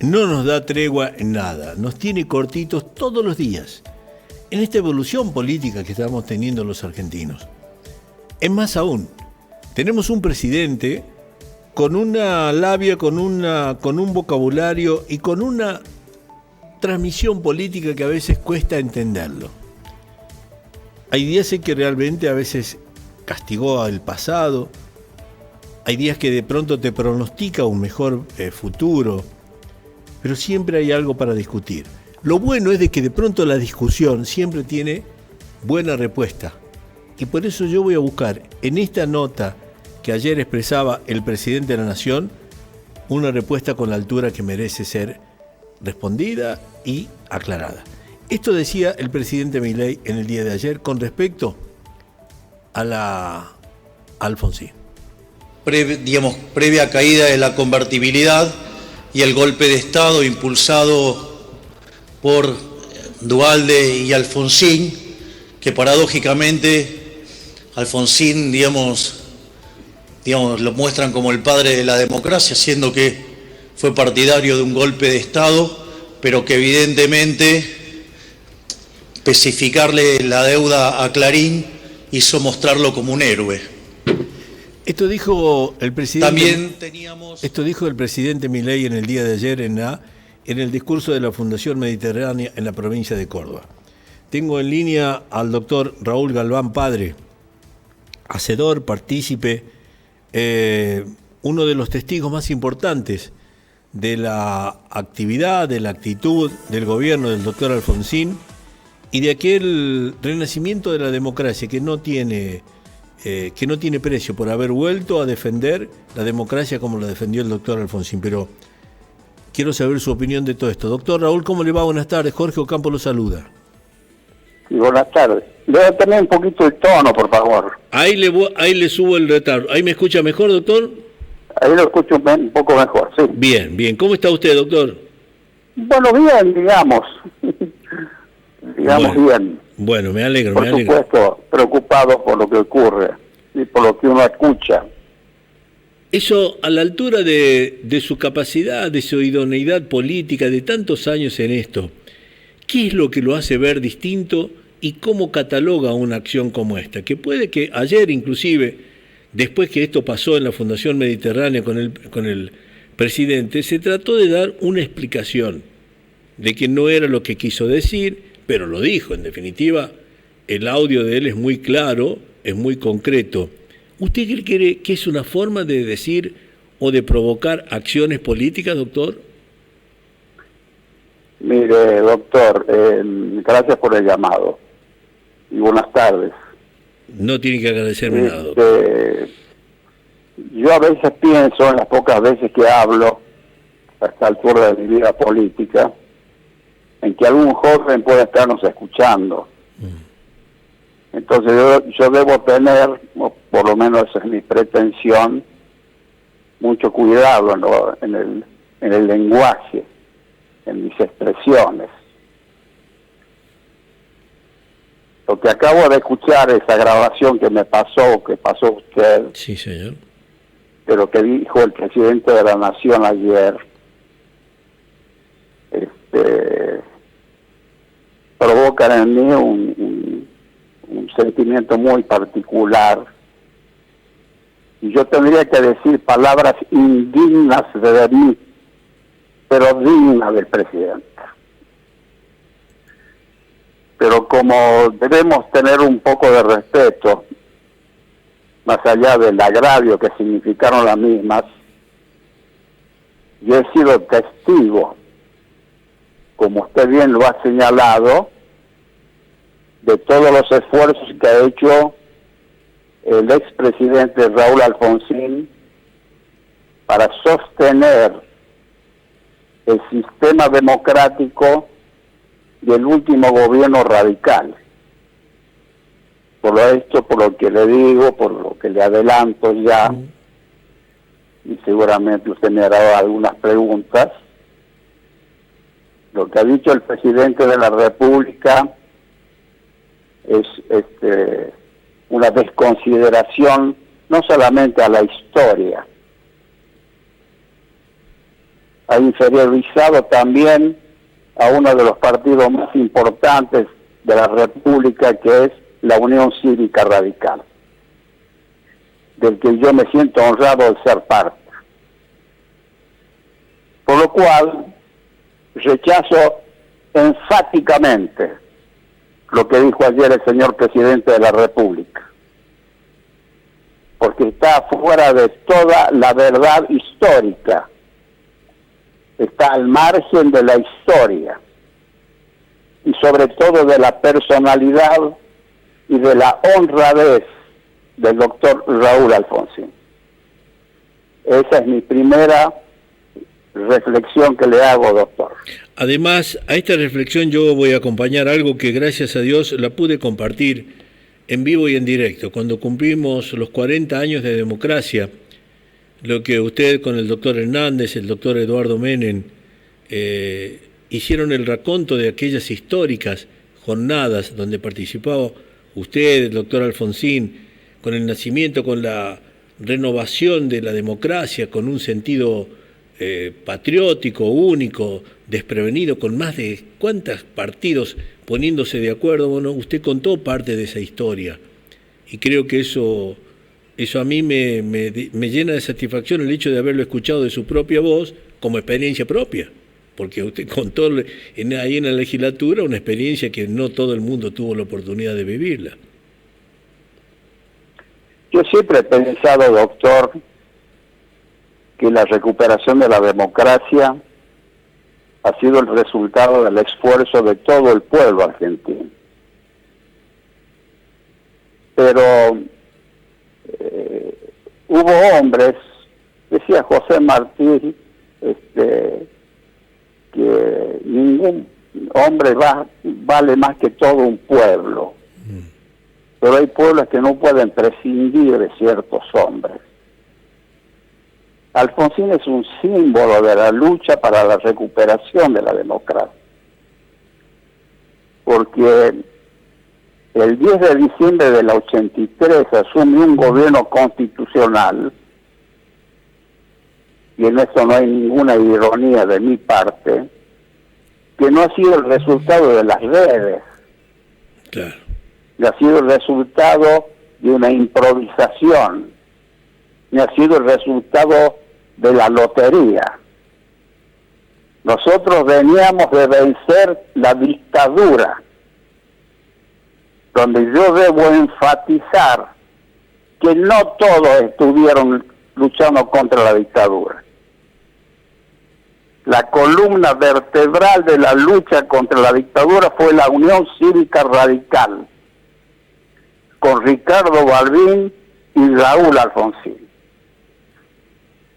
no nos da tregua en nada, nos tiene cortitos todos los días, en esta evolución política que estamos teniendo los argentinos. Es más aún, tenemos un presidente con una labia, con un vocabulario y con una transmisión política que a veces cuesta entenderlo. Hay días en que realmente a veces castigó al pasado, hay días que de pronto te pronostica un mejor futuro, pero siempre hay algo para discutir. Lo bueno es de que de pronto la discusión siempre tiene buena respuesta. Y por eso yo voy a buscar en esta nota que ayer expresaba el presidente de la Nación una respuesta con la altura que merece ser respondida y aclarada. Esto decía el presidente Milei en el día de ayer con respecto a Alfonsín. Previa caída de la convertibilidad y el golpe de Estado impulsado por Duhalde y Alfonsín, que paradójicamente Alfonsín, digamos, lo muestran como el padre de la democracia, siendo que fue partidario de un golpe de Estado, pero que evidentemente especificarle la deuda a Clarín hizo mostrarlo como un héroe. Esto dijo el presidente. También Esto dijo el presidente Milei en el día de ayer en el discurso de la Fundación Mediterránea en la provincia de Córdoba. Tengo en línea al doctor Raúl Galván Padre, hacedor, partícipe, uno de los testigos más importantes de la actividad, de la actitud del gobierno del doctor Alfonsín y de aquel renacimiento de la democracia que no tiene precio por haber vuelto a defender la democracia como la defendió el doctor Alfonsín. Pero quiero saber su opinión de todo esto. Doctor Raúl, ¿cómo le va? Buenas tardes. Jorge Ocampo lo saluda. Sí, buenas tardes. Debe tener un poquito el tono, por favor. Ahí le subo el retardo. ¿Ahí me escucha mejor, doctor? Ahí lo escucho un poco mejor, sí. Bien, bien. ¿Cómo está usted, doctor? Bueno, bien, digamos. Bueno, bien. Bueno, me alegro, Por supuesto, preocupado por lo que ocurre y por lo que uno escucha. Eso, a la altura de su capacidad, de su idoneidad política, de tantos años en esto, ¿qué es lo que lo hace ver distinto y cómo cataloga una acción como esta? Que puede que ayer, inclusive, después que esto pasó en la Fundación Mediterránea con el presidente, se trató de dar una explicación de que no era lo que quiso decir, pero lo dijo. En definitiva, el audio de él es muy claro, es muy concreto. ¿Usted cree que es una forma de decir o de provocar acciones políticas, doctor? Mire, doctor, gracias por el llamado y buenas tardes. No tiene que agradecerme nada, doctor. Yo a veces pienso, en las pocas veces que hablo a esta altura de mi vida política, en que algún joven puede estarnos escuchando. Entonces yo debo tener, o por lo menos esa es mi pretensión, mucho cuidado en el lenguaje, en mis expresiones. Lo que acabo de escuchar, esa grabación que pasó usted, sí, señor, pero que dijo el presidente de la Nación ayer, provocan en mí un sentimiento muy particular, y yo tendría que decir palabras indignas de mí, pero dignas del presidente. Pero como debemos tener un poco de respeto, más allá del agravio que significaron las mismas, yo he sido testigo, como usted bien lo ha señalado, de todos los esfuerzos que ha hecho el expresidente Raúl Alfonsín para sostener el sistema democrático del último gobierno radical. Por esto, por lo que le digo, por lo que le adelanto ya, y seguramente usted me hará algunas preguntas, lo que ha dicho el presidente de la República es una desconsideración no solamente a la historia, ha inferiorizado también a uno de los partidos más importantes de la República, que es la Unión Cívica Radical, del que yo me siento honrado de ser parte. Por lo cual, rechazo enfáticamente lo que dijo ayer el señor presidente de la República, porque está fuera de toda la verdad histórica, está al margen de la historia y sobre todo de la personalidad y de la honradez del doctor Raúl Alfonsín. Esa es mi primera reflexión que le hago, doctor. Además, a esta reflexión yo voy a acompañar algo que gracias a Dios la pude compartir en vivo y en directo. Cuando cumplimos los 40 años de democracia, lo que usted con el doctor Hernández, el doctor Eduardo Menem, hicieron el raconto de aquellas históricas jornadas donde participaba usted, el doctor Alfonsín, con el nacimiento, con la renovación de la democracia, con un sentido patriótico, único, desprevenido, con más de cuántos partidos poniéndose de acuerdo. Bueno, usted contó parte de esa historia y creo que eso a mí me llena de satisfacción, el hecho de haberlo escuchado de su propia voz como experiencia propia, porque usted contó ahí en la legislatura una experiencia que no todo el mundo tuvo la oportunidad de vivirla. Yo siempre he pensado, doctor, que la recuperación de la democracia ha sido el resultado del esfuerzo de todo el pueblo argentino. Pero hubo hombres, decía José Martí, que ningún hombre vale más que todo un pueblo. Pero hay pueblos que no pueden prescindir de ciertos hombres. Alfonsín es un símbolo de la lucha para la recuperación de la democracia. Porque el 10 de diciembre del 83 asumió un gobierno constitucional, y en eso no hay ninguna ironía de mi parte, que no ha sido el resultado de las redes. Claro. Ha sido el resultado de una improvisación, ni ha sido el resultado de la lotería. Nosotros veníamos de vencer la dictadura, donde yo debo enfatizar que no todos estuvieron luchando contra la dictadura. La columna vertebral de la lucha contra la dictadura fue la Unión Cívica Radical, con Ricardo Balbín y Raúl Alfonsín.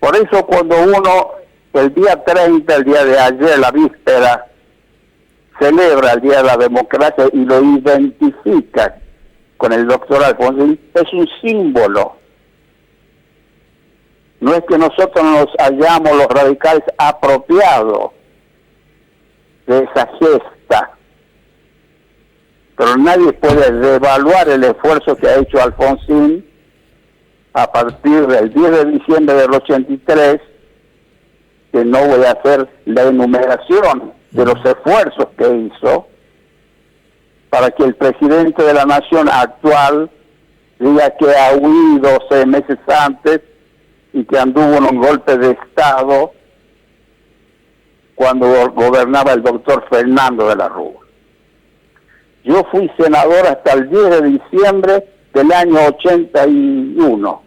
Por eso cuando uno, el día 30, el día de ayer, la víspera, celebra el Día de la Democracia y lo identifica con el doctor Alfonsín, es un símbolo. No es que nosotros nos hayamos, los radicales, apropiado de esa gesta, pero nadie puede devaluar el esfuerzo que ha hecho Alfonsín a partir del 10 de diciembre del 83, que no voy a hacer la enumeración de los esfuerzos que hizo para que el presidente de la nación actual diga que ha huido 6 meses antes y que anduvo en un golpe de Estado cuando gobernaba el doctor Fernando de la Rúa. Yo fui senador hasta el 10 de diciembre del año 2001.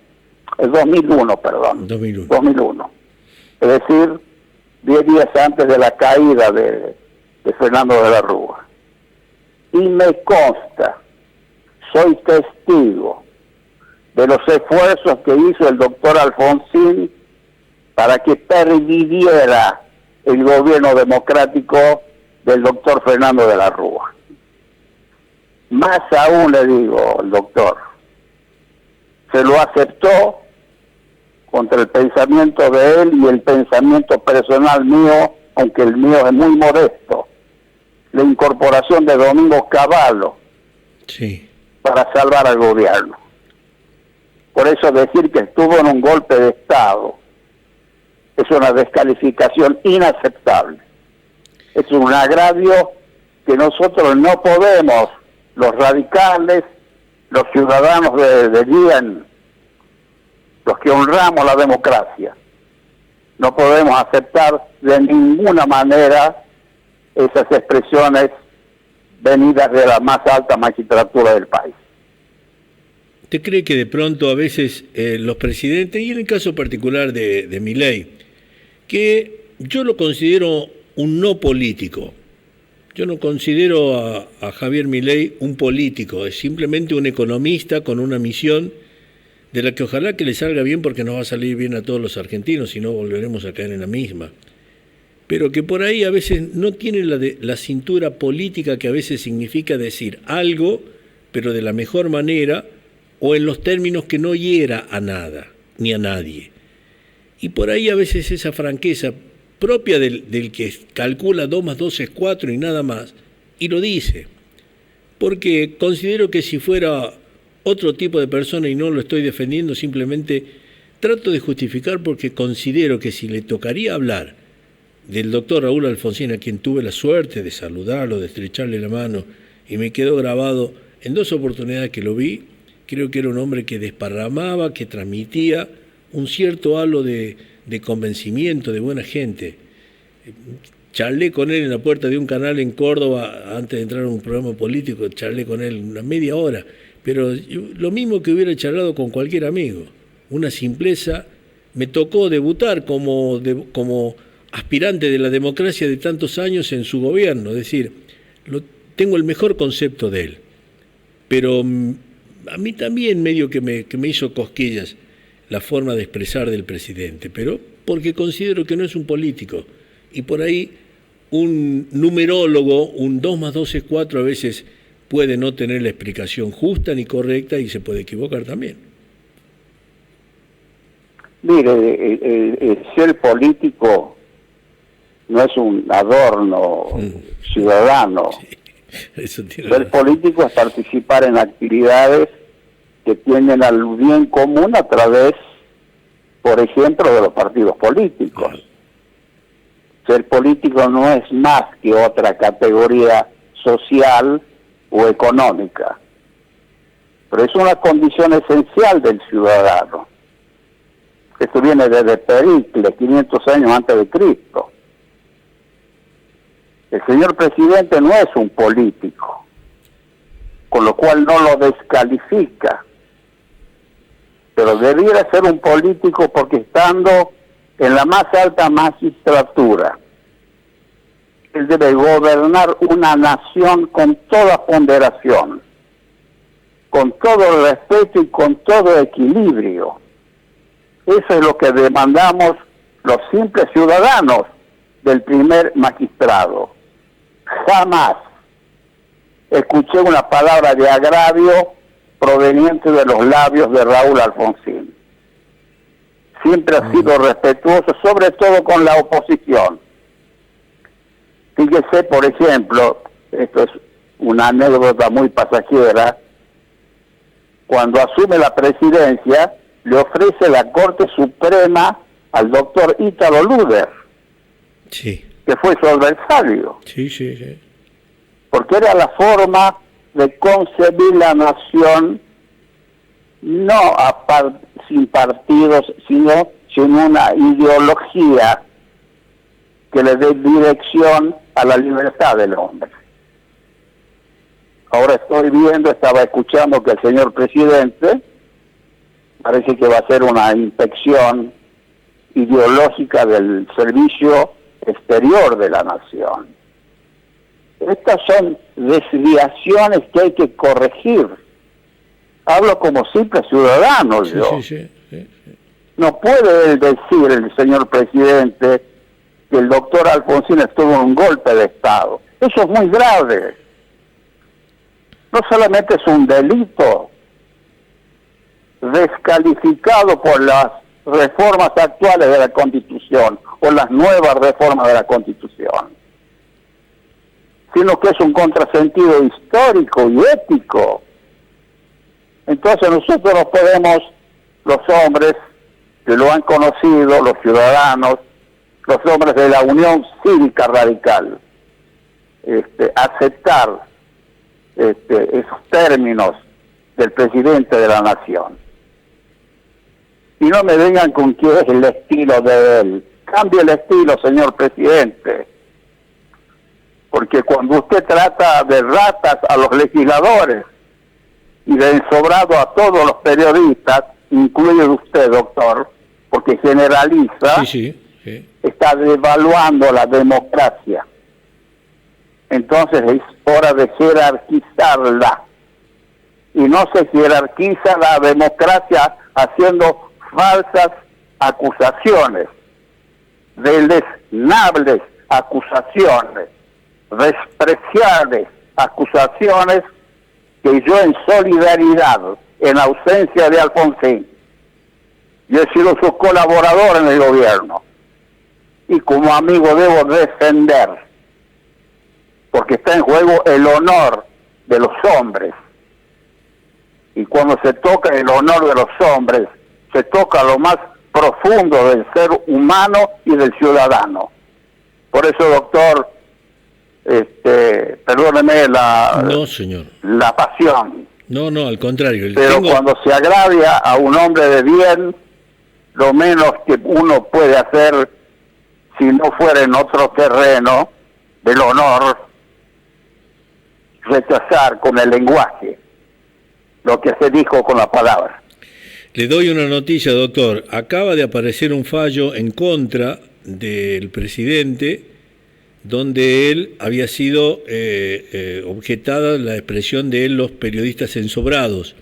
Es decir, 10 días antes de la caída de Fernando de la Rúa. Y me consta, soy testigo de los esfuerzos que hizo el doctor Alfonsín para que perviviera el gobierno democrático del doctor Fernando de la Rúa. Más aún le digo, el doctor, se lo aceptó contra el pensamiento de él y el pensamiento personal mío, aunque el mío es muy modesto, la incorporación de Domingo Cavallo, sí, para salvar al gobierno. Por eso decir que estuvo en un golpe de Estado es una descalificación inaceptable. Es un agravio que nosotros no podemos, los radicales, los ciudadanos de bien, los que honramos la democracia, no podemos aceptar de ninguna manera esas expresiones venidas de la más alta magistratura del país. ¿Usted cree que de pronto a veces los presidentes, y en el caso particular de Milei, que yo lo considero un no político, yo no considero a Javier Milei un político, es simplemente un economista con una misión de la que ojalá que le salga bien, porque nos va a salir bien a todos los argentinos, si no volveremos a caer en la misma, pero que por ahí a veces no tiene la cintura política que a veces significa decir algo, pero de la mejor manera, o en los términos que no hiera a nada, ni a nadie. Y por ahí a veces esa franqueza propia del que calcula 2 más 2 es 4 y nada más, y lo dice. Porque considero que si fuera otro tipo de persona, y no lo estoy defendiendo, simplemente trato de justificar porque considero que si le tocaría hablar del doctor Raúl Alfonsín, a quien tuve la suerte de saludarlo, de estrecharle la mano, y me quedó grabado en 2 oportunidades que lo vi, creo que era un hombre que desparramaba, que transmitía un cierto halo de convencimiento, de buena gente. Charlé con él en la puerta de un canal en Córdoba, antes de entrar a un programa político, charlé con él una media hora, pero lo mismo que hubiera charlado con cualquier amigo, una simpleza. Me tocó debutar como aspirante de la democracia de tantos años en su gobierno, es decir, tengo el mejor concepto de él, pero a mí también medio que me hizo cosquillas la forma de expresar del presidente, pero porque considero que no es un político, y por ahí un numerólogo, un 2 más 2 es 4, a veces puede no tener la explicación justa ni correcta y se puede equivocar también. Mire, el ser político no es un adorno ciudadano. Sí, eso tiene Ser político es participar en actividades que tienden al bien común a través, por ejemplo, de los partidos políticos. Claro. Ser político no es más que otra categoría social o económica, pero es una condición esencial del ciudadano. Esto viene desde Pericles, 500 años antes de Cristo. El señor presidente no es un político, con lo cual no lo descalifica, pero debiera ser un político porque estando en la más alta magistratura, él debe gobernar una nación con toda ponderación, con todo el respeto y con todo equilibrio. Eso es lo que demandamos los simples ciudadanos del primer magistrado. Jamás escuché una palabra de agravio proveniente de los labios de Raúl Alfonsín. Siempre ha sido respetuoso, sobre todo con la oposición. Fíjese, por ejemplo, esto es una anécdota muy pasajera, cuando asume la presidencia, le ofrece la Corte Suprema al doctor Ítalo Luder, Sí. que fue su adversario, Sí. porque era la forma de concebir la nación no sin partidos, sino sin una ideología que le dé dirección a la libertad del hombre. Ahora estaba escuchando que el señor presidente parece que va a hacer una inspección ideológica del servicio exterior de la nación. Estas son desviaciones que hay que corregir. Hablo como simple ciudadano yo. Sí. No puede él decir, el señor presidente, que el doctor Alfonsín estuvo en un golpe de Estado. Eso es muy grave. No solamente es un delito descalificado por las reformas actuales de la Constitución o las nuevas reformas de la Constitución, sino que es un contrasentido histórico y ético. Entonces nosotros no podemos, los hombres que lo han conocido, los ciudadanos, los hombres de la Unión Cívica Radical, aceptar esos términos del presidente de la Nación. Y no me vengan con que es el estilo de él. Cambie el estilo, señor presidente. Porque cuando usted trata de ratas a los legisladores y de ensobrado a todos los periodistas, incluido usted, doctor, porque generaliza, sí. está devaluando la democracia. Entonces es hora de jerarquizarla. Y no se jerarquiza la democracia haciendo falsas acusaciones, deleznables acusaciones, despreciables acusaciones que yo en solidaridad, en ausencia de Alfonsín, yo he sido su colaborador en el gobierno y como amigo debo defender, porque está en juego el honor de los hombres. Y cuando se toca el honor de los hombres, se toca lo más profundo del ser humano y del ciudadano. Por eso, doctor, perdóneme No, señor. la pasión. No, al contrario. Pero cuando se agravia a un hombre de bien, lo menos que uno puede hacer, si no fuera en otro terreno del honor, rechazar con el lenguaje lo que se dijo con la palabra. Le doy una noticia, doctor. Acaba de aparecer un fallo en contra del presidente donde él había sido objetada la expresión de los periodistas ensobrados.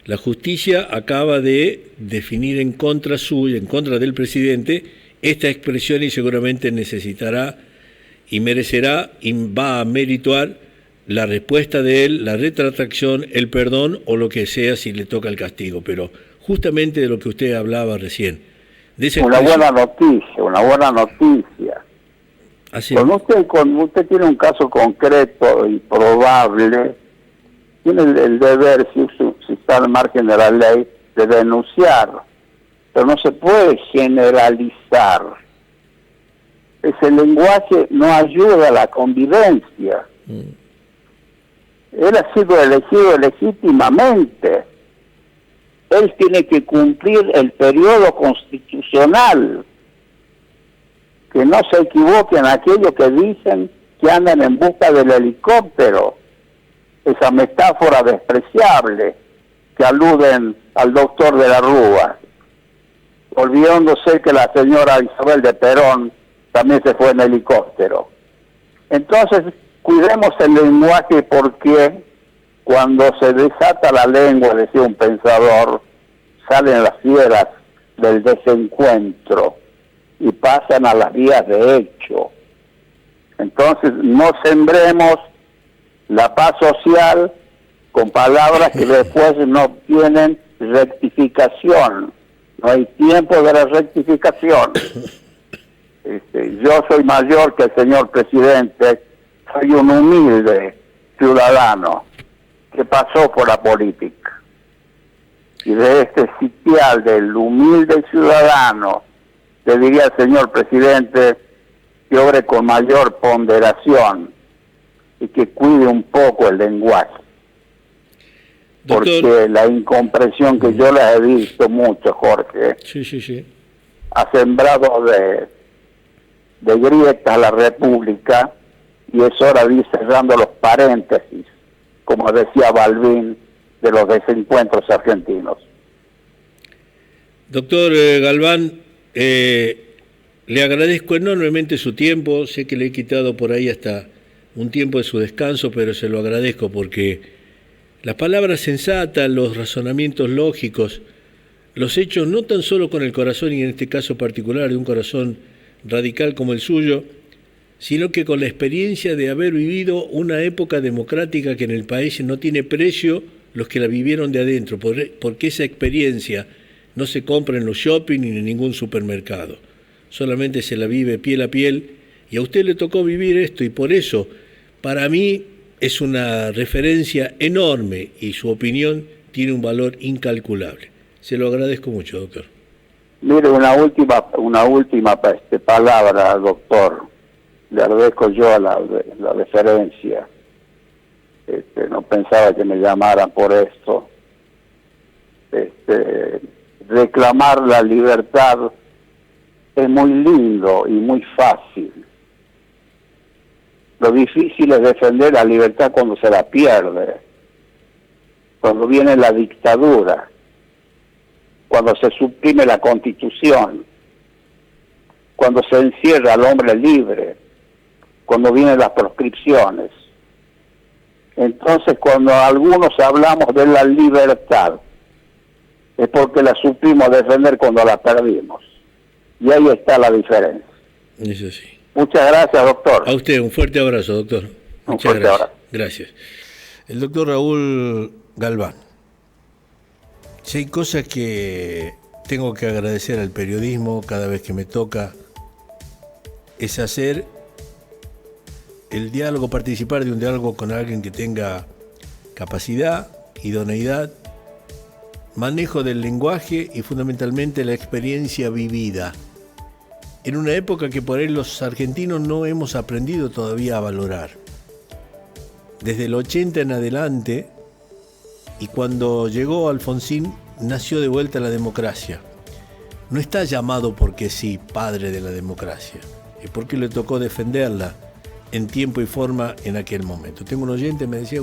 La justicia acaba de definir en contra suya, en contra del presidente, esta expresión y seguramente necesitará y merecerá y va a merituar la respuesta de él, la retractación, el perdón o lo que sea si le toca el castigo. Pero justamente de lo que usted hablaba recién. De esa una buena noticia. Así. Cuando usted tiene un caso concreto y probable, tiene el deber, si está al margen de la ley, de denunciar. Pero no se puede generalizar. Ese lenguaje no ayuda a la convivencia. Él ha sido elegido legítimamente. Él tiene que cumplir el periodo constitucional. Que no se equivoquen aquellos que dicen que andan en busca del helicóptero. Esa metáfora despreciable que aluden al doctor de la Rúa, olvidándose que la señora Isabel de Perón también se fue en helicóptero. Entonces, cuidemos el lenguaje porque cuando se desata la lengua, decía un pensador, salen las fieras del desencuentro y pasan a las vías de hecho. Entonces, no sembremos la paz social con palabras que después no tienen rectificación. No hay tiempo de la rectificación. Yo soy mayor que el señor presidente, soy un humilde ciudadano que pasó por la política. Y de este sitial del humilde ciudadano, le diría al señor presidente que obre con mayor ponderación y que cuide un poco el lenguaje. Doctor, porque la incomprensión que yo la he visto mucho, Jorge, sí. ha sembrado de grietas la República y es hora de ir cerrando los paréntesis, como decía Balbín, de los desencuentros argentinos. Doctor Galván, le agradezco enormemente su tiempo, sé que le he quitado por ahí hasta un tiempo de su descanso, pero se lo agradezco porque las palabras sensatas, los razonamientos lógicos, los hechos no tan solo con el corazón y en este caso particular de un corazón radical como el suyo, sino que con la experiencia de haber vivido una época democrática que en el país no tiene precio los que la vivieron de adentro, porque esa experiencia no se compra en los shopping ni en ningún supermercado, solamente se la vive piel a piel y a usted le tocó vivir esto y por eso para mí es una referencia enorme y su opinión tiene un valor incalculable. Se lo agradezco mucho, doctor. Mire, una última palabra, doctor. Le agradezco yo la deferencia. No pensaba que me llamaran por esto. Reclamar la libertad es muy lindo y muy fácil. Lo difícil es defender la libertad cuando se la pierde, cuando viene la dictadura, cuando se suprime la Constitución, cuando se encierra al hombre libre, cuando vienen las proscripciones. Entonces, cuando algunos hablamos de la libertad, es porque la supimos defender cuando la perdimos. Y ahí está la diferencia. Eso sí. Muchas gracias, doctor. A usted, un fuerte abrazo, doctor. Muchas gracias. Abrazo. Gracias. El doctor Raúl Galván. Si hay cosas que tengo que agradecer al periodismo cada vez que me toca, es hacer el diálogo, participar de un diálogo con alguien que tenga capacidad, idoneidad, manejo del lenguaje y fundamentalmente la experiencia vivida. En una época que por ahí los argentinos no hemos aprendido todavía a valorar. Desde el 80 en adelante, y cuando llegó Alfonsín, nació de vuelta la democracia. No está llamado porque sí, padre de la democracia, es porque le tocó defenderla en tiempo y forma en aquel momento. Tengo un oyente, me decía,